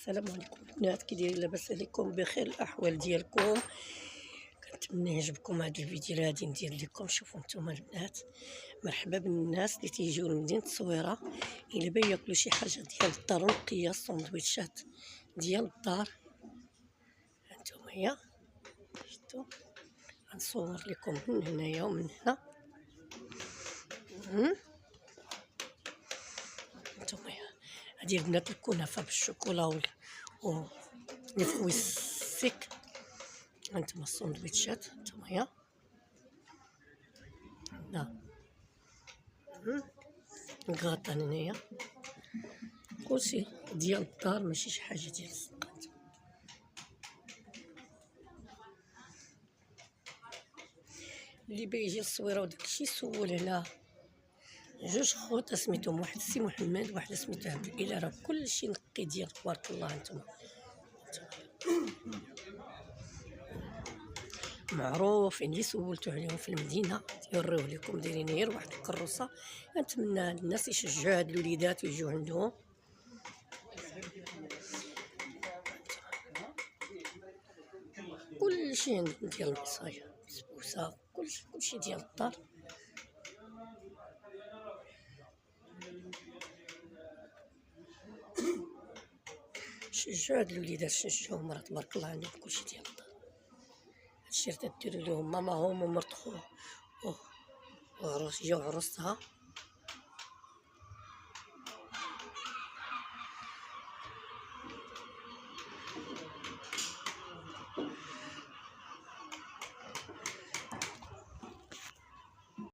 السلام عليكم البنات، كي دايرين؟ لاباس عليكم؟ بخير الاحوال ديالكم؟ كنتمنى يعجبكم هذا الفيديو اللي غادي ندير لكم. شوفوا نتوما البنات، مرحبا بالناس اللي تيجيو لمدينه التصويره الا بغاو ياكلوا شي حاجه ديال الدار نقيه، السندويتشات ديال الدار. هانتوما هي شفتوا، غنصور لكم من هنايا ومن هنا. هانتوما هادي البنات الكنافه بالشوكولا والفوي السيك. هانتوما السندويتشات، هانتوما هي هنا الكاطان، هنايا كلشي ديال الدار ماشي شي حاجه ديال السوق. اللي باغي يجي للصويره وداكشي سول هنا جوج خوت سميتهم، واحد السي محمد واحد سميتو عبد الاله، راه كلشي نقي ديال تبارك الله. هانتوما معروف اللي سولتو عليهم في المدينه يوريوه لكم، دايرين غير واحد الكروسه. نتمنى الناس يشجعوا هاد الوليدات ويجيو عندهم. كلشي عندهم ديال المصايا، بسبوسه، كلشي ديال الدار. شجعوا هاد الوليدات، شجعوهم، راه تبارك الله عندهم كلشي ديال الدار. هادشي راه تديروا لهم ماماهم ومرت خوه وعروس جا وعروستها.